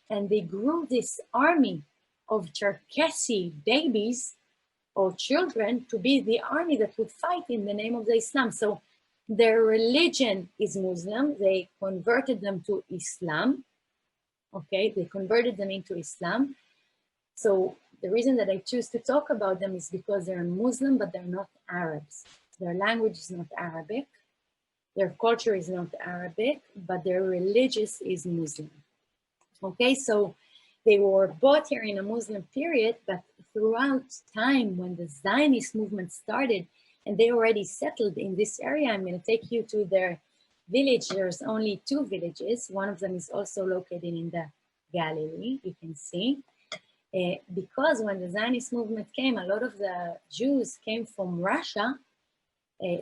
and they grew this army of Cherkessi babies or children to be the army that would fight in the name of the Islam. So their religion is Muslim. They converted them to Islam. Okay, they converted them into Islam. So the reason that I choose to talk about them is because they're Muslim, but they're not Arabs. Their language is not Arabic. Their culture is not Arabic, but their religious is Muslim. Okay, so they were brought here in a Muslim period, but throughout time when the Zionist movement started and they already settled in this area, I'm going to take you to their village. There's only 2 villages. One of them is also located in the Galilee, you can see. Because when the Zionist movement came, a lot of the Jews came from Russia.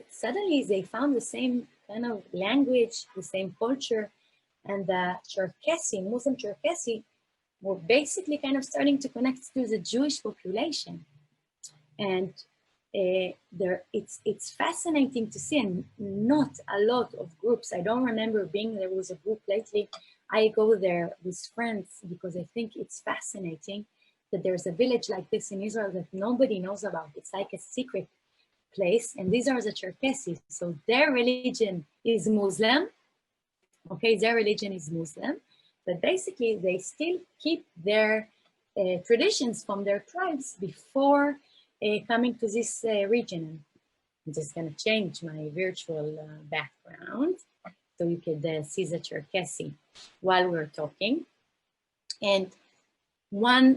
Suddenly they found the same kind of language, the same culture, and the Cherkessi, Muslim Cherkessi, were basically kind of starting to connect to the Jewish population. And it's fascinating to see, and not a lot of groups. I don't remember there was a group lately. I go there with friends because I think it's fascinating that there's a village like this in Israel that nobody knows about. It's like a secret place, and these are the Cherkessis. So their religion is Muslim. Okay, their religion is Muslim, but basically they still keep their traditions from their tribes before coming to this region. I'm just going to change my virtual background so you could see the Cherkessi while we're talking. And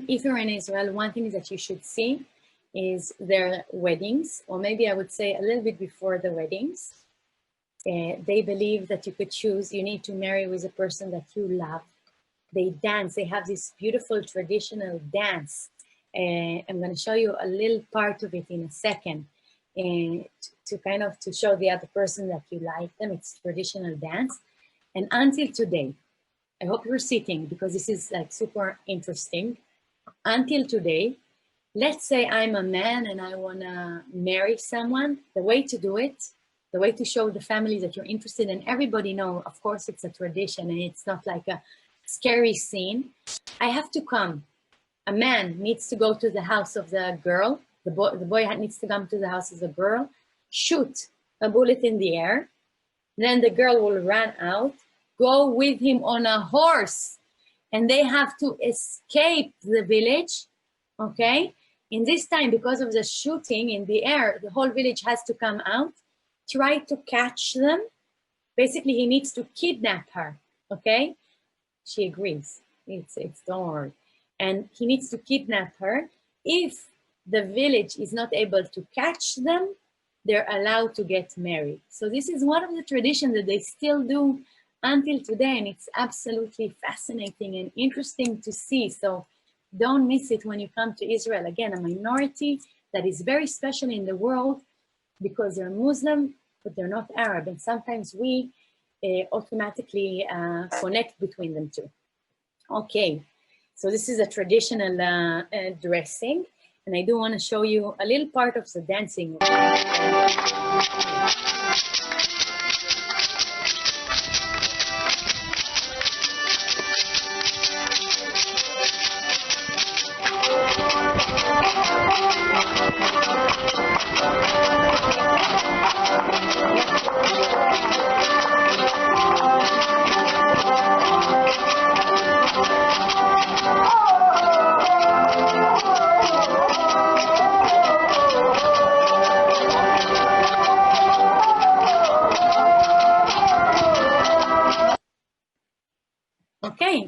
if you're in Israel, one thing that you should see is their weddings, or maybe I would say a little bit before the weddings. They believe that you need to marry with a person that you love. They dance, they have this beautiful traditional dance. I'm going to show you a little part of it in a second, to show the other person that you like them. It's traditional dance. And until today, I hope you're sitting because this is like super interesting. Until today, let's say I'm a man and I want to marry someone. The way to do it, the way to show the family that you're interested in, everybody know, of course, it's a tradition and it's not like a scary scene. I have to come. A man needs to go to the house of the girl. The boy needs to come to the house of the girl, shoot a bullet in the air. Then the girl will run out, go with him on a horse, and they have to escape the village, okay? In this time, because of the shooting in the air, the whole village has to come out, try to catch them. Basically, he needs to kidnap her, okay? She agrees, it's don't worry. And he needs to kidnap her. If the village is not able to catch them, they're allowed to get married. So this is one of the traditions that they still do until today, and it's absolutely fascinating and interesting to see. So don't miss it when you come to Israel. Again, a minority that is very special in the world because they're Muslim, but they're not Arab. And sometimes we automatically connect between them two. Okay, so this is a traditional dressing. And I do want to show you a little part of the dancing.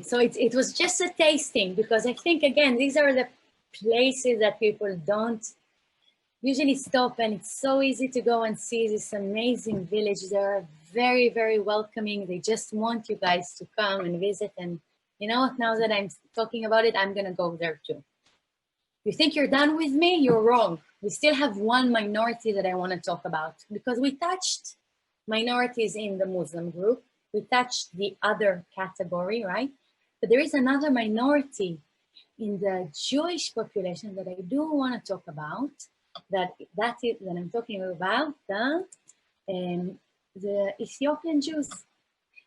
So it was just a tasting, because I think, again, these are the places that people don't usually stop, and it's so easy to go and see this amazing village. They're very, very welcoming. They just want you guys to come and visit. And you know what, now that I'm talking about it, I'm gonna go there too. You think you're done with me? You're wrong. We still have one minority that I want to talk about, because we touched minorities in the Muslim group. We touched the other category, right? But there is another minority in the Jewish population that I do want to talk about. That I'm talking about the Ethiopian Jews.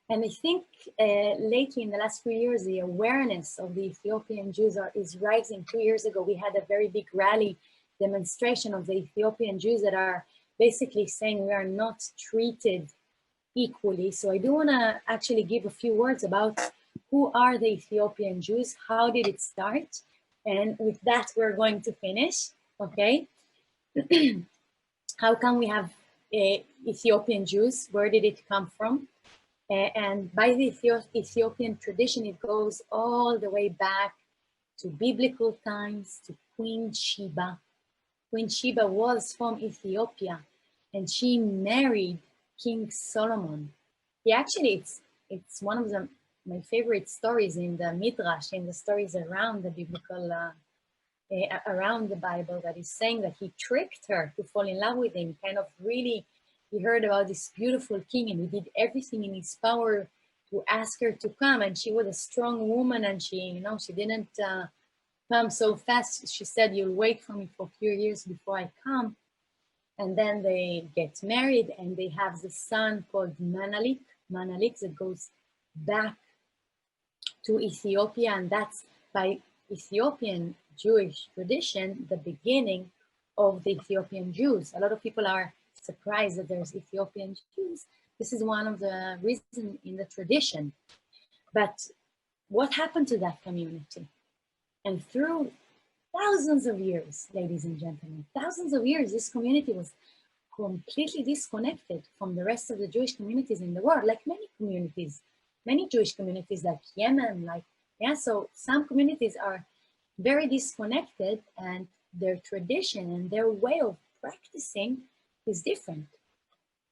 And I think lately, in the last few years, the awareness of the Ethiopian Jews is rising. 2 years ago, we had a very big rally demonstration of the Ethiopian Jews that are basically saying we are not treated equally. So I do want to actually give a few words about who are the Ethiopian Jews, how did it start, and with that, we're going to finish, okay? How come we have Ethiopian Jews? Where did it come from? And by the Ethiopian tradition, it goes all the way back to biblical times, to Queen Sheba. Queen Sheba was from Ethiopia, and she married King Solomon. He actually, it's one of my favorite stories in the Midrash, in the stories around the biblical, around the Bible, that is saying that he tricked her to fall in love with him, kind of really. He heard about this beautiful king, and he did everything in his power to ask her to come. And she was a strong woman, and she didn't come so fast. She said, "You'll wait for me for a few years before I come." And then they get married, and they have the son called Menelik that goes back to Ethiopia. And that's, by Ethiopian Jewish tradition, the beginning of the Ethiopian Jews. A lot of people are surprised that there's Ethiopian Jews. This is one of the reasons in the tradition. But what happened to that community? And through thousands of years, ladies and gentlemen, thousands of years, this community was completely disconnected from the rest of the Jewish communities in the world, like many communities, many Jewish communities like Yemen, so some communities are very disconnected, and their tradition and their way of practicing is different.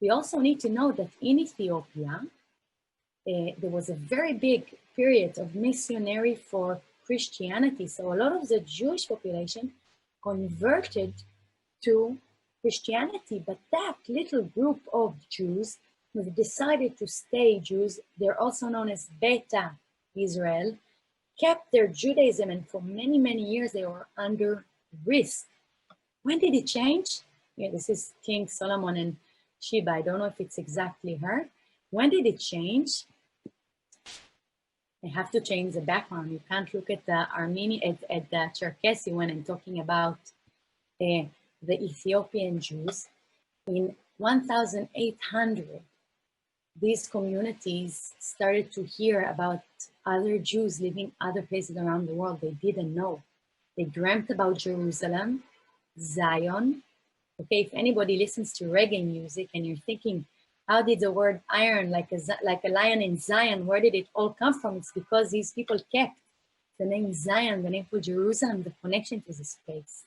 We also need to know that in Ethiopia, there was a very big period of missionary for Christianity. So a lot of the Jewish population converted to Christianity, but that little group of Jews who decided to stay Jews, they're also known as Beta Israel, kept their Judaism, and for many, many years they were under risk. When did it change? Yeah, this is King Solomon and Sheba. I don't know if it's exactly her. When did it change? I have to change the background. You can't look at the Armenian, at the Cherkessi when I'm talking about the Ethiopian Jews. In 1800, these communities started to hear about other Jews living other places around the world they didn't know. They dreamt about Jerusalem, Zion. Okay, if anybody listens to reggae music and you're thinking, how did the word iron, like a lion in Zion, where did it all come from? It's because these people kept the name Zion, the name for Jerusalem, the connection to this place.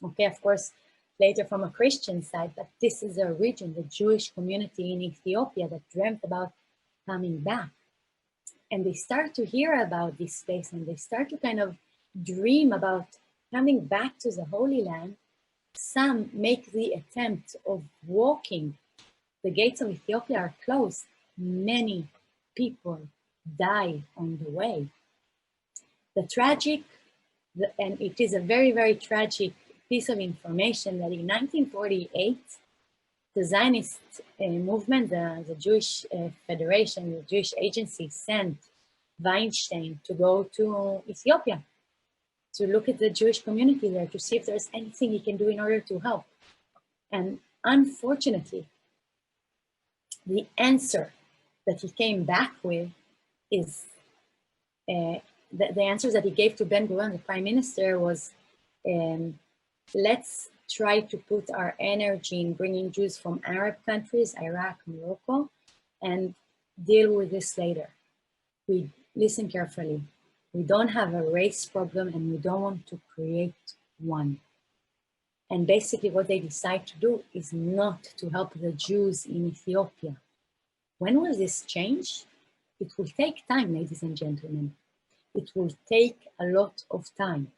Okay, of course, later from a Christian side, but this is a region, the Jewish community in Ethiopia, that dreamt about coming back. And they start to hear about this place, and they start to kind of dream about coming back to the Holy Land. Some make the attempt of walking. The gates of Ethiopia are closed. Many people die on the way. And it is a very, very tragic piece of information that in 1948, the Zionist movement, the Jewish Federation, the Jewish Agency, sent Weinstein to go to Ethiopia to look at the Jewish community there, to see if there's anything he can do in order to help. And unfortunately, the answer that he came back with is, the answers that he gave to Ben-Gurion, the prime minister, was, let's try to put our energy in bringing Jews from Arab countries, Iraq, Morocco, and deal with this later. We listen carefully. We don't have a race problem and we don't want to create one. And basically what they decide to do is not to help the Jews in Ethiopia. When will this change? It will take time, ladies and gentlemen. It will take a lot of time.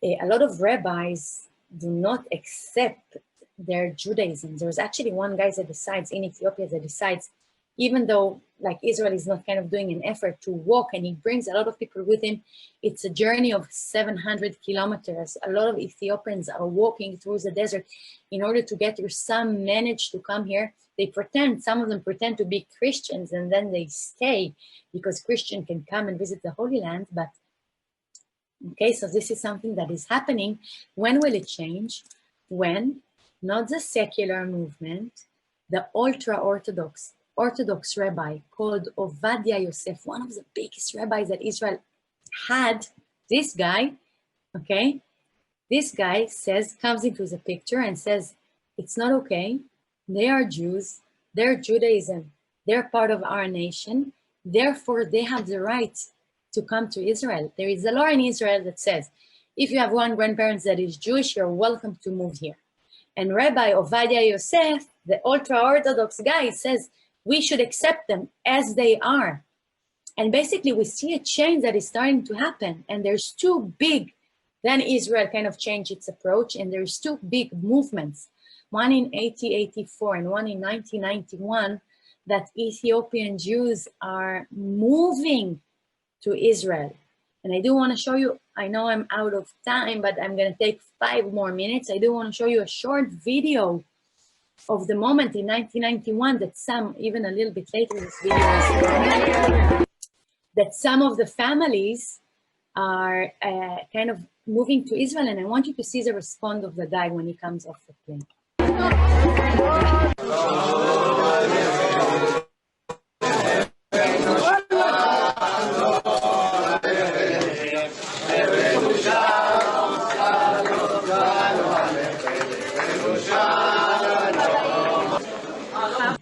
A lot of rabbis do not accept their Judaism. There's actually one guy that decides in Ethiopia that decides, even though like Israel is not kind of doing an effort to walk, and he brings a lot of people with him. It's a journey of 700 kilometers. A lot of Ethiopians are walking through the desert in order to get here. Some manage to come here. They pretend, some of them pretend to be Christians, and then they stay because Christian can come and visit the Holy Land. But okay, so this is something that is happening. When will it change? When not the secular movement, the ultra-Orthodox rabbi called Ovadia Yosef, one of the biggest rabbis that Israel had, this guy, okay, this guy says, comes into the picture and says, it's not okay. They are Jews, they're Judaism, they're part of our nation, therefore they have the right to come to Israel. There is a law in Israel that says, if you have one grandparent that is Jewish, you're welcome to move here. And Rabbi Ovadia Yosef, the ultra-Orthodox guy, says, we should accept them as they are. And basically we see a change that is starting to happen. And there's two big, then Israel kind of changed its approach, and there's two big movements, one in 1884 and one in 1991, that Ethiopian Jews are moving to Israel. And I do want to show you, I know I'm out of time, but I'm going to take 5 more minutes. I do want to show you a short video of the moment in 1991 that some, even a little bit later, this video is, that some of the families are kind of moving to Israel. And I want you to see the response of the guy when he comes off the plane.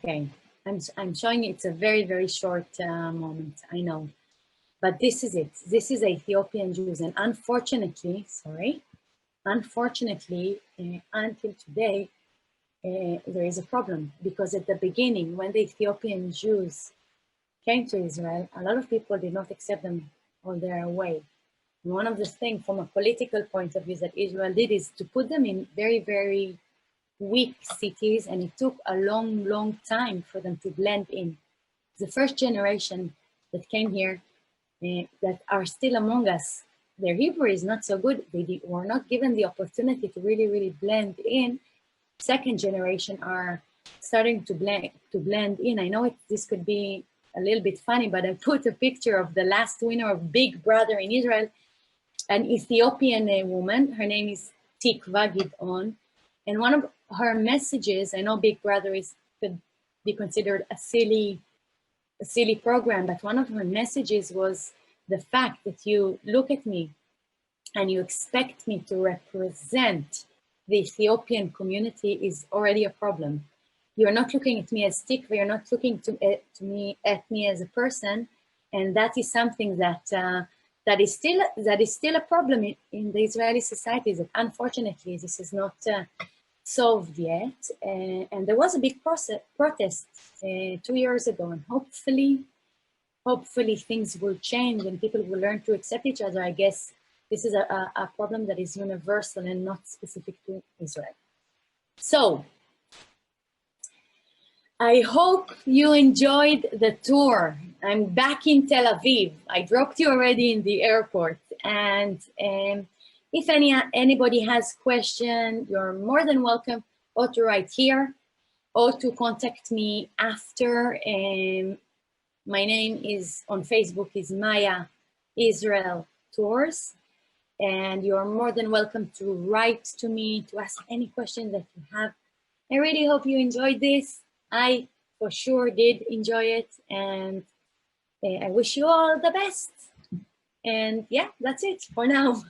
Okay, I'm showing you, it's a very, very short moment, I know. But this is it. This is Ethiopian Jews. And unfortunately, until today, there is a problem. Because at the beginning, when the Ethiopian Jews came to Israel, a lot of people did not accept them all their way. And one of the things from a political point of view that Israel did is to put them in very, very weak cities, and it took a long, long time for them to blend in. The first generation that came here, that are still among us, their Hebrew is not so good. They were not given the opportunity to really, really blend in. Second generation are starting to blend in. I know this could be a little bit funny, but I put a picture of the last winner of Big Brother in Israel, an Ethiopian woman. Her name is Tikva Gidon. And one of her messages, I know Big Brother could be considered a silly program, but one of her messages was the fact that you look at me and you expect me to represent the Ethiopian community is already a problem. You're not looking at me as Tikva, you're not looking at me as a person, and that is something that is still a problem in the Israeli society. That unfortunately this is not solved yet, and there was a big protest 2 years ago, and hopefully things will change and people will learn to accept each other. I guess this is a problem that is universal and not specific to Israel. So I hope you enjoyed the tour. I'm back in Tel Aviv. I dropped you already in the airport, and if anybody has question, you're more than welcome or to write here or to contact me after. My name is on Facebook is Maya Israel Tours, and you're more than welcome to write to me to ask any question that you have. I really hope you enjoyed this. I for sure did enjoy it, and I wish you all the best. And yeah, that's it for now.